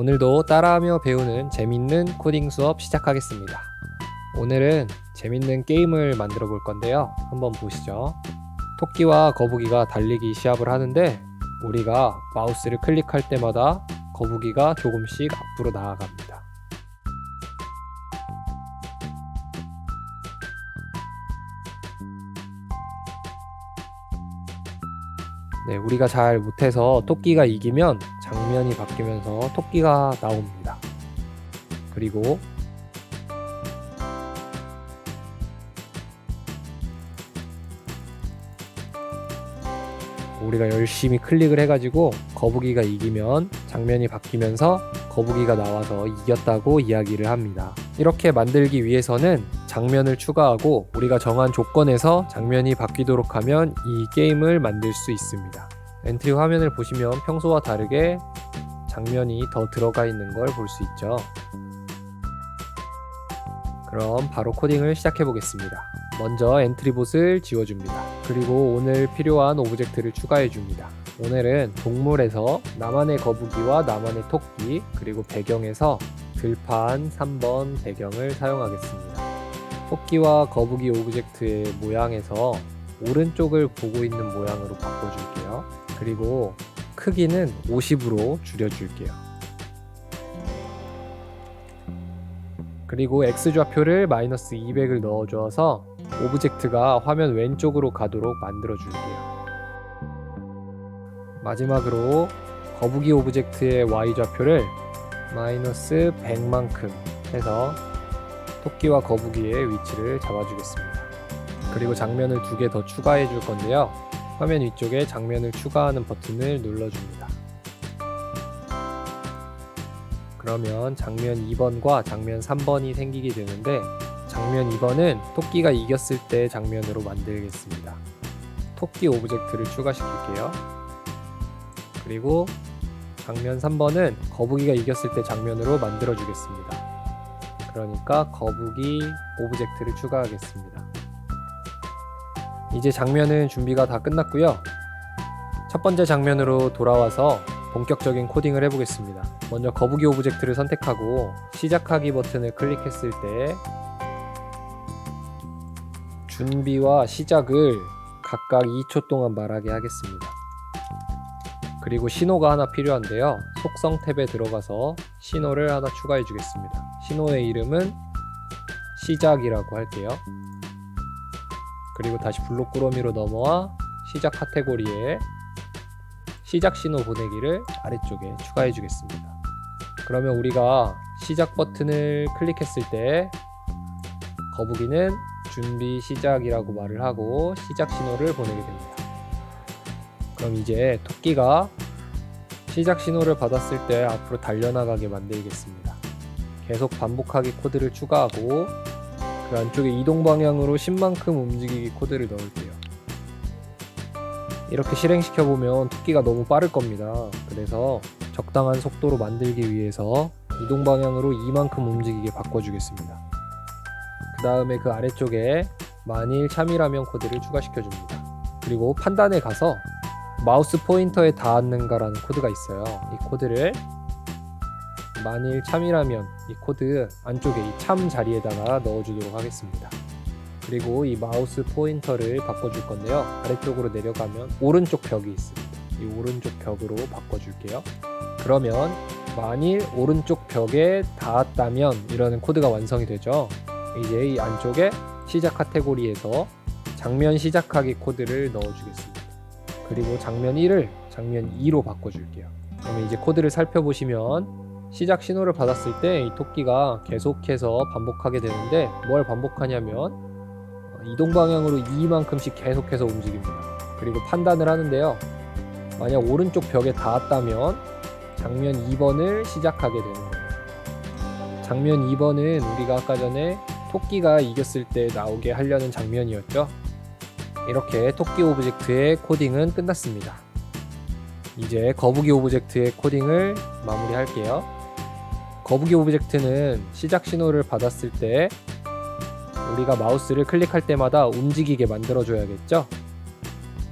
오늘도 따라하며 배우는 재밌는 코딩 수업 시작하겠습니다. 오늘은 재밌는 게임을 만들어 볼 건데요. 한번 보시죠. 토끼와 거북이가 달리기 시합을 하는데 우리가 마우스를 클릭할 때마다 거북이가 조금씩 앞으로 나아갑니다. 네, 우리가 잘 못해서 토끼가 이기면 장면이 바뀌면서 토끼가 나옵니다. 그리고 우리가 열심히 클릭을 해가지고 거북이가 이기면 장면이 바뀌면서 거북이가 나와서 이겼다고 이야기를 합니다. 이렇게 만들기 위해서는 장면을 추가하고 우리가 정한 조건에서 장면이 바뀌도록 하면 이 게임을 만들 수 있습니다. 엔트리 화면을 보시면 평소와 다르게 장면이 더 들어가 있는 걸 볼 수 있죠. 그럼 바로 코딩을 시작해 보겠습니다. 먼저 엔트리봇을 지워줍니다. 그리고 오늘 필요한 오브젝트를 추가해 줍니다. 오늘은 동물에서 나만의 거북이와 나만의 토끼, 그리고 배경에서 들판 3번 배경을 사용하겠습니다. 토끼와 거북이 오브젝트의 모양에서 오른쪽을 보고 있는 모양으로 바꿔줄게요. 그리고 크기는 50으로 줄여줄게요. 그리고 X좌표를 마이너스 200을 넣어줘서 오브젝트가 화면 왼쪽으로 가도록 만들어 줄게요. 마지막으로 거북이 오브젝트의 Y좌표를 마이너스 100만큼 해서 토끼와 거북이의 위치를 잡아주겠습니다. 그리고 장면을 2개 더 추가해 줄 건데요. 화면 위쪽에 장면을 추가하는 버튼을 눌러줍니다. 그러면 장면 2번과 장면 3번이 생기게 되는데 장면 2번은 토끼가 이겼을 때 장면으로 만들겠습니다. 토끼 오브젝트를 추가시킬게요. 그리고 장면 3번은 거북이가 이겼을 때 장면으로 만들어 주겠습니다. 그러니까 거북이 오브젝트를 추가하겠습니다. 이제 장면은 준비가 다 끝났고요. 첫 번째 장면으로 돌아와서 본격적인 코딩을 해보겠습니다. 먼저 거북이 오브젝트를 선택하고 시작하기 버튼을 클릭했을 때 준비와 시작을 각각 2초 동안 말하게 하겠습니다. 그리고 신호가 하나 필요한데요. 속성 탭에 들어가서 신호를 하나 추가해 주겠습니다. 신호의 이름은 시작이라고 할게요. 그리고 다시 블록 꾸러미로 넘어와 시작 카테고리에 시작 신호 보내기를 아래쪽에 추가해 주겠습니다. 그러면 우리가 시작 버튼을 클릭했을 때 거북이는 준비 시작이라고 말을 하고 시작 신호를 보내게 됩니다. 그럼 이제 토끼가 시작 신호를 받았을 때 앞으로 달려나가게 만들겠습니다. 계속 반복하기 코드를 추가하고 그 안쪽에 이동 방향으로 10만큼 움직이기 코드를 넣을게요. 이렇게 실행시켜보면 토끼가 너무 빠를 겁니다. 그래서 적당한 속도로 만들기 위해서 이동 방향으로 2만큼 움직이게 바꿔주겠습니다. 그 다음에 그 아래쪽에 만일 참이라면 코드를 추가시켜줍니다. 그리고 판단에 가서 마우스 포인터에 닿았는가라는 코드가 있어요. 이 코드를 만일 참이라면 이 코드 안쪽에 이 참 자리에다가 넣어주도록 하겠습니다. 그리고 이 마우스 포인터를 바꿔줄 건데요. 아래쪽으로 내려가면 오른쪽 벽이 있습니다. 이 오른쪽 벽으로 바꿔줄게요. 그러면 만일 오른쪽 벽에 닿았다면 이라는 코드가 완성이 되죠. 이제 이 안쪽에 시작 카테고리에서 장면 시작하기 코드를 넣어주겠습니다. 그리고 장면 1을 장면 2로 바꿔줄게요. 그러면 이제 코드를 살펴보시면 시작 신호를 받았을 때 이 토끼가 계속해서 반복하게 되는데 뭘 반복하냐면 이동 방향으로 2만큼씩 계속해서 움직입니다. 그리고 판단을 하는데요. 만약 오른쪽 벽에 닿았다면 장면 2번을 시작하게 되는 거예요. 장면 2번은 우리가 아까 전에 토끼가 이겼을 때 나오게 하려는 장면이었죠. 이렇게 토끼 오브젝트의 코딩은 끝났습니다. 이제 거북이 오브젝트의 코딩을 마무리할게요. 거북이 오브젝트는 시작 신호를 받았을 때 우리가 마우스를 클릭할 때마다 움직이게 만들어줘야겠죠?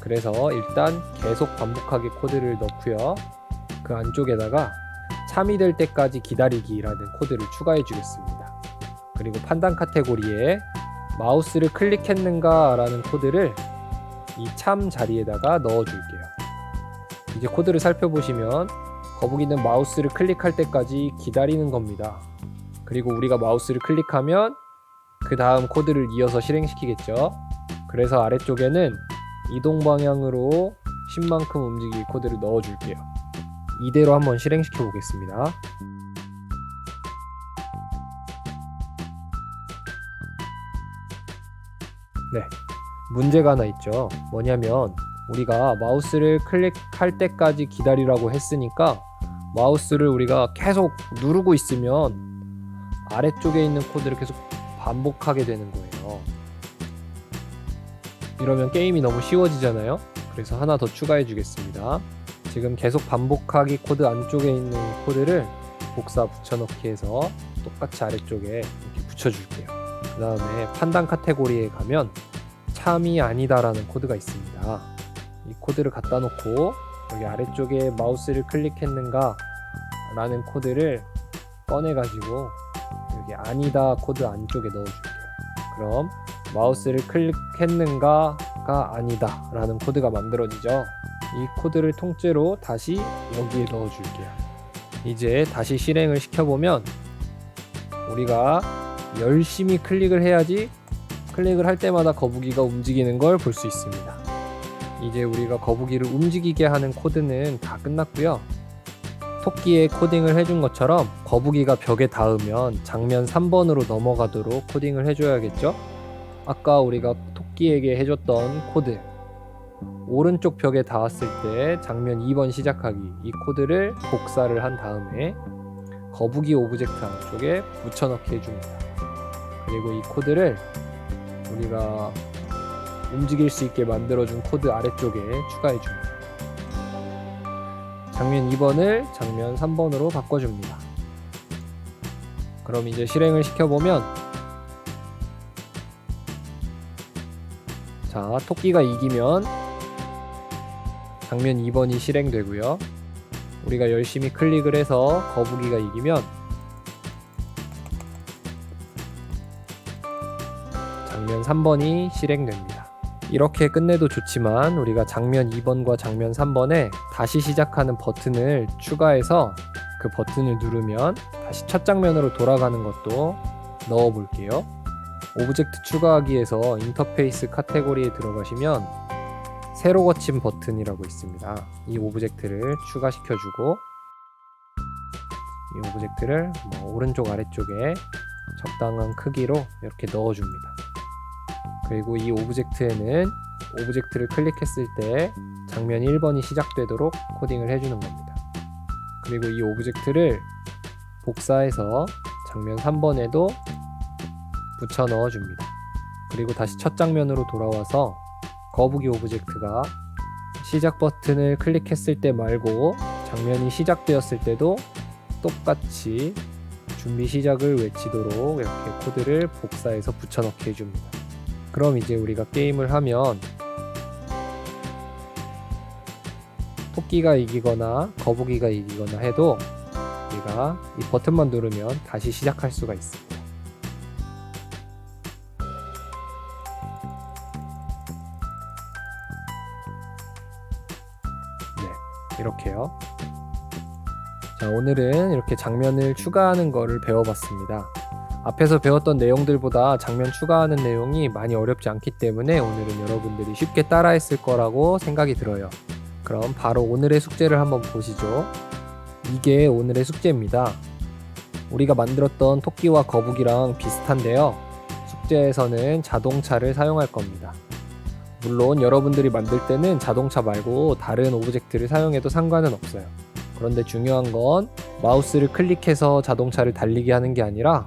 그래서 일단 계속 반복하기 코드를 넣고요. 그 안쪽에다가 참이 될 때까지 기다리기라는 코드를 추가해 주겠습니다. 그리고 판단 카테고리에 마우스를 클릭했는가 라는 코드를 이 참 자리에다가 넣어 줄게요. 이제 코드를 살펴보시면 거북이는 마우스를 클릭할 때까지 기다리는 겁니다. 그리고 우리가 마우스를 클릭하면 그 다음 코드를 이어서 실행시키겠죠. 그래서 아래쪽에는 이동 방향으로 10만큼 움직이기 코드를 넣어 줄게요. 이대로 한번 실행시켜 보겠습니다. 네, 문제가 하나 있죠. 뭐냐면 우리가 마우스를 클릭할 때까지 기다리라고 했으니까 마우스를 우리가 계속 누르고 있으면 아래쪽에 있는 코드를 계속 반복하게 되는 거예요. 이러면 게임이 너무 쉬워지잖아요. 그래서 하나 더 추가해 주겠습니다. 지금 계속 반복하기 코드 안쪽에 있는 코드를 복사 붙여넣기 해서 똑같이 아래쪽에 이렇게 붙여줄게요. 그 다음에 판단 카테고리에 가면 참이 아니다 라는 코드가 있습니다. 이 코드를 갖다 놓고 여기 아래쪽에 마우스를 클릭했는가 라는 코드를 꺼내 가지고 여기 아니다 코드 안쪽에 넣어줄게요. 그럼 마우스를 클릭했는가가 아니다 라는 코드가 만들어지죠. 이 코드를 통째로 다시 여기에 넣어줄게요. 이제 다시 실행을 시켜보면 우리가 열심히 클릭을 해야지 클릭을 할 때마다 거북이가 움직이는 걸 볼 수 있습니다. 이제 우리가 거북이를 움직이게 하는 코드는 다 끝났고요. 토끼에 코딩을 해준 것처럼 거북이가 벽에 닿으면 장면 3번으로 넘어가도록 코딩을 해줘야겠죠? 아까 우리가 토끼에게 해줬던 코드 오른쪽 벽에 닿았을 때 장면 2번 시작하기 이 코드를 복사를 한 다음에 거북이 오브젝트 안쪽에 붙여넣기 해줍니다. 그리고 이 코드를 우리가 움직일 수 있게 만들어준 코드 아래쪽에 추가해줍니다. 장면 2번을 장면 3번으로 바꿔줍니다. 그럼 이제 실행을 시켜보면 자, 토끼가 이기면 장면 2번이 실행되고요. 우리가 열심히 클릭을 해서 거북이가 이기면 장면 3번이 실행됩니다. 이렇게 끝내도 좋지만 우리가 장면 2번과 장면 3번에 다시 시작하는 버튼을 추가해서 그 버튼을 누르면 다시 첫 장면으로 돌아가는 것도 넣어 볼게요. 오브젝트 추가하기에서 인터페이스 카테고리에 들어가시면 새로 거침 버튼이라고 있습니다. 이 오브젝트를 추가시켜주고 이 오브젝트를 오른쪽 아래쪽에 적당한 크기로 이렇게 넣어줍니다. 그리고 이 오브젝트에는 오브젝트를 클릭했을 때 장면 1번이 시작되도록 코딩을 해주는 겁니다. 그리고 이 오브젝트를 복사해서 장면 3번에도 붙여 넣어줍니다. 그리고 다시 첫 장면으로 돌아와서 거북이 오브젝트가 시작 버튼을 클릭했을 때 말고 장면이 시작되었을 때도 똑같이 준비 시작을 외치도록 이렇게 코드를 복사해서 붙여넣기 해줍니다. 그럼 이제 우리가 게임을 하면 토끼가 이기거나 거북이가 이기거나 해도 우리가 이 버튼만 누르면 다시 시작할 수가 있습니다. 네, 이렇게요. 자, 오늘은 이렇게 장면을 추가하는 거를 배워봤습니다. 앞에서 배웠던 내용들보다 장면 추가하는 내용이 많이 어렵지 않기 때문에 오늘은 여러분들이 쉽게 따라했을 거라고 생각이 들어요. 그럼 바로 오늘의 숙제를 한번 보시죠. 이게 오늘의 숙제입니다. 우리가 만들었던 토끼와 거북이랑 비슷한데요. 숙제에서는 자동차를 사용할 겁니다. 물론 여러분들이 만들 때는 자동차 말고 다른 오브젝트를 사용해도 상관은 없어요. 그런데 중요한 건 마우스를 클릭해서 자동차를 달리게 하는 게 아니라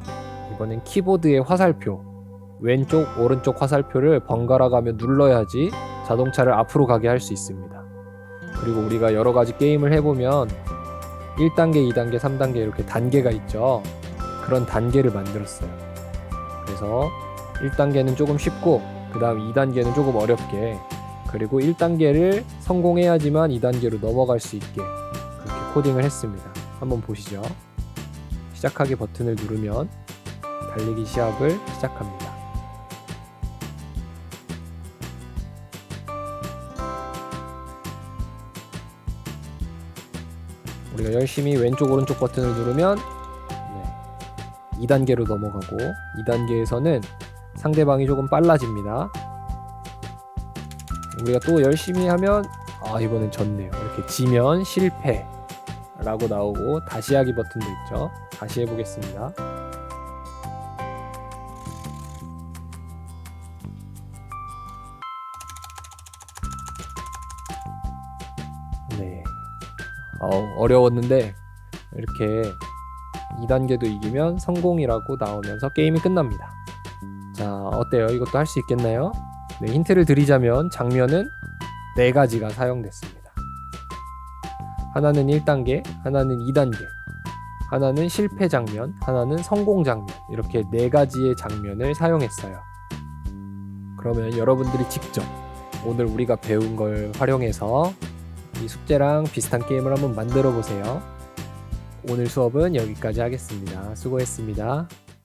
이번엔 키보드의 화살표, 왼쪽, 오른쪽 화살표를 번갈아 가며 눌러야지 자동차를 앞으로 가게 할 수 있습니다. 그리고 우리가 여러 가지 게임을 해보면 1단계, 2단계, 3단계 이렇게 단계가 있죠. 그런 단계를 만들었어요. 그래서 1단계는 조금 쉽고 그 다음 2단계는 조금 어렵게, 그리고 1단계를 성공해야지만 2단계로 넘어갈 수 있게 그렇게 코딩을 했습니다. 한번 보시죠. 시작하기 버튼을 누르면 달리기 시합을 시작합니다. 우리가 열심히 왼쪽 오른쪽 버튼을 누르면 2단계로 넘어가고 2단계에서는 상대방이 조금 빨라집니다. 우리가 또 열심히 하면 이번엔 졌네요. 이렇게 지면 실패라고 나오고 다시 하기 버튼도 있죠. 다시 해보겠습니다. 네, 어려웠는데 이렇게 2단계도 이기면 성공이라고 나오면서 게임이 끝납니다. 자, 어때요? 이것도 할 수 있겠나요? 네, 힌트를 드리자면 장면은 4가지가 사용됐습니다. 하나는 1단계, 하나는 2단계, 하나는 실패 장면, 하나는 성공 장면, 이렇게 4가지의 장면을 사용했어요. 그러면 여러분들이 직접 오늘 우리가 배운 걸 활용해서 이 숙제랑 비슷한 게임을 한번 만들어 보세요. 오늘 수업은 여기까지 하겠습니다. 수고했습니다.